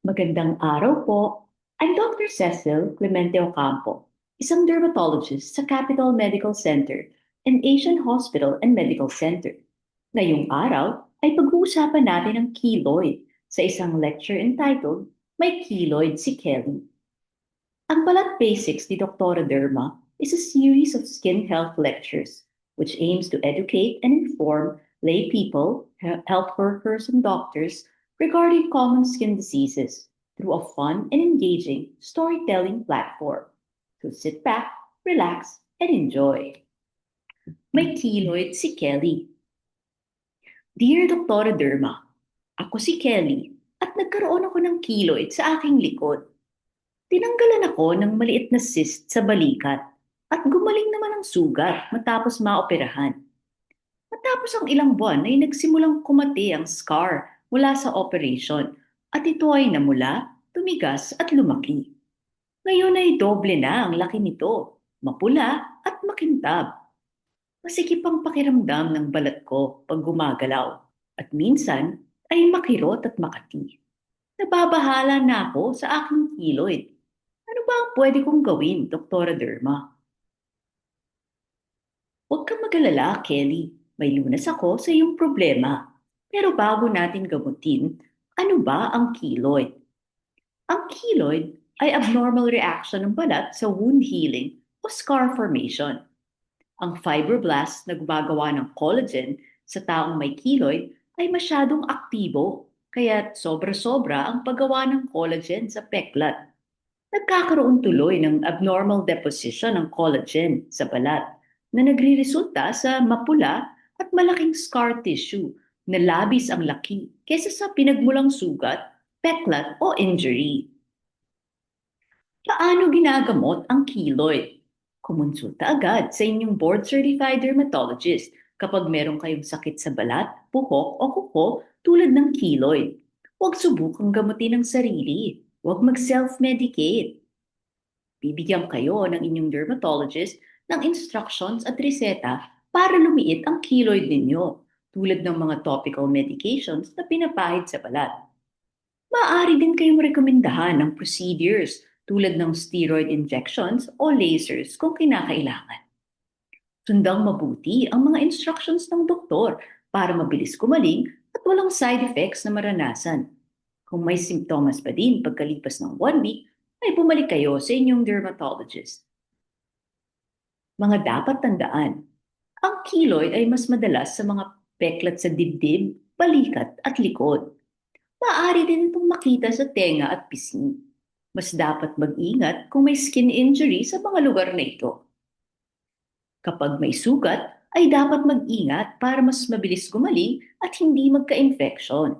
Magandang araw po. I'm Dr. Cecil Clemente Ocampo, isang dermatologist sa Capital Medical Center and Asian Hospital and Medical Center. Ngayong araw ay pag-uusapan natin ang keloid sa isang lecture entitled May Keloid si Kelly. Ang Balat Basics ni Dr. Derma is a series of skin health lectures which aims to educate and inform lay people, health workers, and doctors regarding common skin diseases through a fun and engaging storytelling platform. So sit back, relax, and enjoy. May keloid si Kelly. Dear Dr. Derma, ako si Kelly at nagkaroon ako ng keloid sa aking likod. Tinanggalan ako ng maliit na cyst sa balikat at gumaling naman ang sugat matapos maoperahan. Matapos ang ilang buwan ay nagsimulang kumati ang scar mula sa operation at ito ay namula, tumigas at lumaki. Ngayon ay doble na ang laki nito, mapula at makintab. Masikip ang pakiramdam ng balat ko pag gumagalaw at minsan ay makirot at makati. Nababahala na ako sa aking keloid. Ano ba ang pwede kong gawin, Dr. Derma? Huwag kang mag-alala, Kelly. May lunas ako sa iyong problema. Pero bago natin gamutin, ano ba ang keloid? Ang keloid ay abnormal reaction ng balat sa wound healing o scar formation. Ang fibroblast na gumagawa ng collagen sa taong may keloid ay masyadong aktibo, kaya sobra-sobra ang paggawa ng collagen sa peklat. Nagkakaroon tuloy ng abnormal deposition ng collagen sa balat na nagriresulta sa mapula at malaking scar tissue na labis ang laki kaysa sa pinagmulang sugat, peklat o injury. Paano ginagamot ang keloid? Kumonsulta agad sa inyong board-certified dermatologist kapag meron kayong sakit sa balat, buhok o kuko tulad ng keloid. Huwag subukang gamutin ang sarili. Huwag mag-self-medicate. Bibigyan kayo ng inyong dermatologist ng instructions at reseta para lumiit ang keloid ninyo, tulad ng mga topical medications na pinapahid sa balat. Maaari din kayong rekomendahan ng procedures tulad ng steroid injections o lasers kung kinakailangan. Sundang mabuti ang mga instructions ng doktor para mabilis gumaling at walang side effects na maranasan. Kung may simptomas pa din pagkalipas ng 1 week, ay bumalik kayo sa inyong dermatologist. Mga dapat tandaan. Ang keloid ay mas madalas sa mga peklat sa dibdib, balikat at likod. Maaari din itong makita sa tenga at pisngi. Mas dapat mag-ingat kung may skin injury sa mga lugar na ito. Kapag may sugat, ay dapat mag-ingat para mas mabilis gumaling at hindi magka-infeksyon.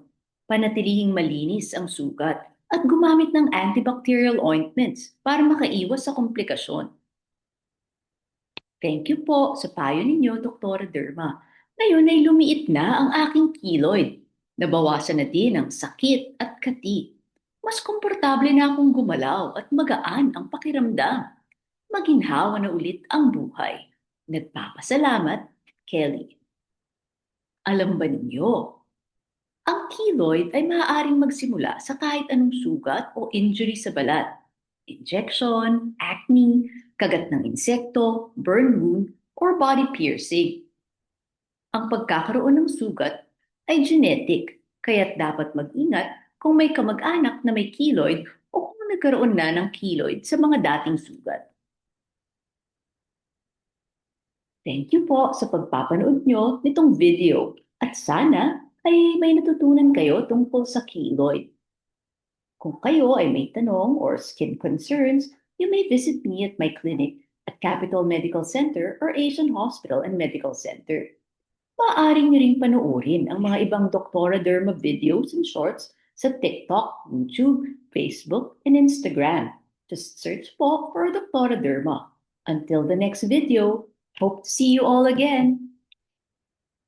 Panatilihing malinis ang sugat at gumamit ng antibacterial ointments para makaiwas sa komplikasyon. Thank you po sa payo ninyo, Dr. Derma. Ngayon ay lumiit na ang aking keloid. Nabawasan na din ang sakit at kati. Mas komportable na akong gumalaw at magaan ang pakiramdam. Maginhawa na ulit ang buhay. Nagpapasalamat, Kelly. Alam ba ninyo, ang keloid ay maaaring magsimula sa kahit anong sugat o injury sa balat. Injection, acne, kagat ng insekto, burn wound, or body piercing. Ang pagkakaroon ng sugat ay genetic, kaya't dapat mag-ingat kung may kamag-anak na may keloid o kung nagkaroon na ng keloid sa mga dating sugat. Thank you po sa pagpapanood nyo nitong video at sana ay may natutunan kayo tungkol sa keloid. Kung kayo ay may tanong or skin concerns, you may visit me at my clinic at Capital Medical Center or Asian Hospital and Medical Center. Maaari nyo ring panoorin ang mga ibang Dr. Derma videos and shorts sa TikTok, YouTube, Facebook, and Instagram. Just search po for Dr. Derma. Until the next video, hope to see you all again.